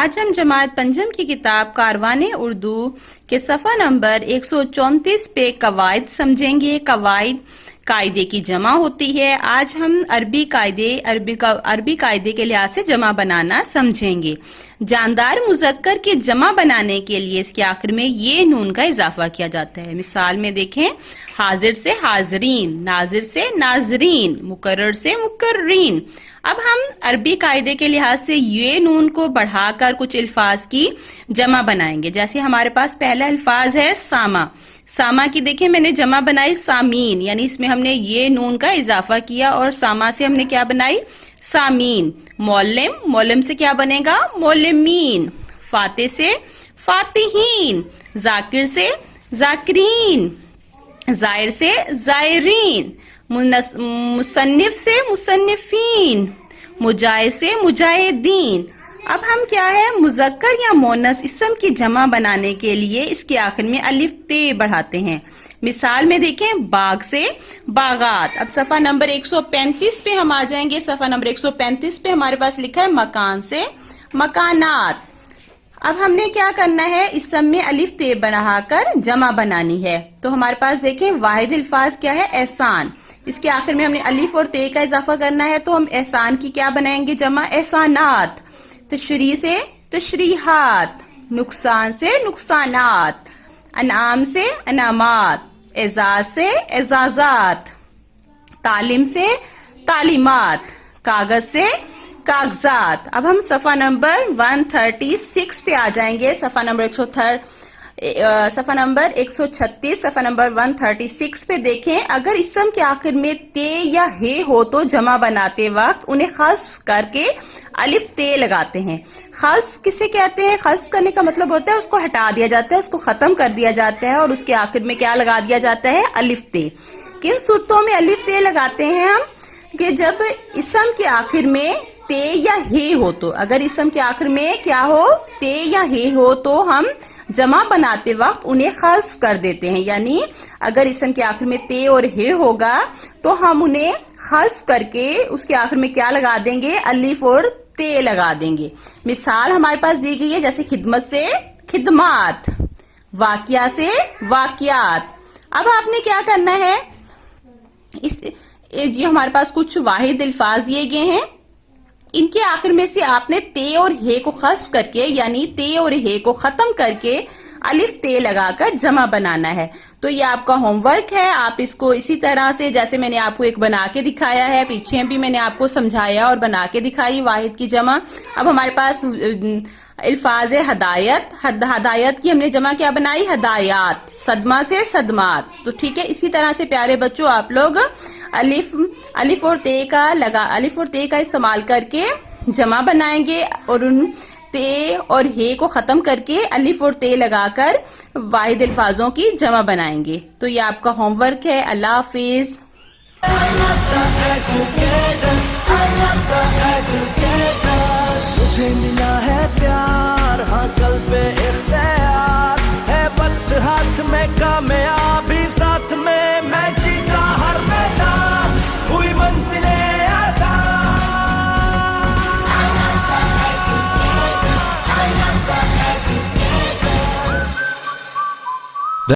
آج ہم جماعت پنجم کی کتاب کاروان اردو کے صفحہ نمبر 134 پہ قواعد سمجھیں گے۔ قاعدے کی جمع ہوتی ہے۔ آج ہم عربی قاعدے کے لحاظ سے جمع بنانا سمجھیں گے۔ جاندار مذکر کی جمع بنانے کے لیے اس کے آخر میں یہ نون کا اضافہ کیا جاتا ہے۔ مثال میں دیکھیں، حاضر سے حاضرین، ناظر سے ناظرین، مقرر سے مقررین۔ اب ہم عربی قاعدے کے لحاظ سے یہ نون کو بڑھا کر کچھ الفاظ کی جمع بنائیں گے۔ جیسے ہمارے پاس پہلا الفاظ ہے ساما۔ ساما کی دیکھیں میں نے جمع بنائی سامین، یعنی اس میں ہم نے یہ نون کا اضافہ کیا اور ساما سے ہم نے کیا بنائی؟ سامین۔ مولم، مولم سے کیا بنے گا؟ مولمین۔ فاتح سے فاتحین، ذاکر سے ذاکرین، زائر سے زائرین، مصنف سے مصنفین، مجاہد سے مجاہدین۔ اب ہم کیا ہے مذکر یا مؤنث اسم کی جمع بنانے کے لیے اس کے آخر میں الف تے بڑھاتے ہیں۔ مثال میں دیکھیں، باغ سے باغات۔ اب صفحہ نمبر 135 پہ ہم آ جائیں گے۔ صفحہ نمبر 135 پہ ہمارے پاس لکھا ہے مکان سے مکانات۔ اب ہم نے کیا کرنا ہے، اسم میں الف تے بڑھا کر جمع بنانی ہے۔ تو ہمارے پاس دیکھیں واحد الفاظ کیا ہے؟ احسان۔ اس کے آخر میں ہم نے الف اور تے کا اضافہ کرنا ہے، تو ہم احسان کی کیا بنائیں گے جمع؟ احسانات۔ تشریح سے تشریحات، نقصان سے نقصانات، انعام سے انعامات، اعزاز سے اعزازات، تعلیم سے تعلیمات، کاغذ سے کاغذات۔ اب ہم صفحہ نمبر 136 پہ آ جائیں گے۔ صفحہ نمبر 136، صفحہ نمبر 136 پہ دیکھیں، اگر اسم کے آخر میں تے یا ہے ہو تو جمع بناتے وقت انہیں حذف کر کے الف تے لگاتے ہیں۔ حذف کسے کہتے ہیں؟ حذف کرنے کا مطلب ہوتا ہے اس کو ہٹا دیا جاتا ہے، اس کو ختم کر دیا جاتا ہے اور اس کے آخر میں کیا لگا دیا جاتا ہے؟ الف تے۔ کن صورتوں میں الف تے لگاتے ہیں ہم؟ کہ جب اسم کے آخر میں تے یا ہے ہو تو، اگر اسم کے آخر میں کیا ہو؟ تے یا ہے ہو تو ہم جمع بناتے وقت انہیں حذف کر دیتے ہیں۔ یعنی اگر اسم کے آخر میں تے اور ہے ہوگا تو ہم انہیں حذف کر کے اس کے آخر میں کیا لگا دیں گے؟ الف اور تے لگا دیں گے۔ مثال ہمارے پاس دی گئی ہے، جیسے خدمت سے خدمات، واقعہ سے واقعات۔ اب آپ نے کیا کرنا ہے، یہ ہمارے پاس کچھ واحد الفاظ دیے گئے ہیں، ان کے آخر میں سے آپ نے تے اور ہے کو حذف کر کے، یعنی تے اور ہے کو ختم کر کے الف تے لگا کر جمع بنانا ہے۔ تو یہ آپ کا ہوم ورک ہے، آپ اس کو اسی طرح سے جیسے میں نے آپ کو ایک بنا کے دکھایا ہے، پیچھے بھی میں نے آپ کو سمجھایا اور بنا کے دکھائی واحد کی جمع۔ اب ہمارے پاس الفاظ ہدایت، ہدایت کی ہم نے جمع کیا بنائی؟ ہدایات۔ صدمہ سے صدمات۔ تو ٹھیک ہے، اسی طرح سے پیارے بچوں آپ لوگ الف اور تے کا استعمال کر کے جمع بنائیں گے اور ان تے اور ہے کو ختم کر کے الف اور تے لگا کر واحد الفاظوں کی جمع بنائیں گے۔ تو یہ آپ کا ہوم ورک ہے۔ اللہ حافظ۔ مجھے ملا ہے پیار، ہاں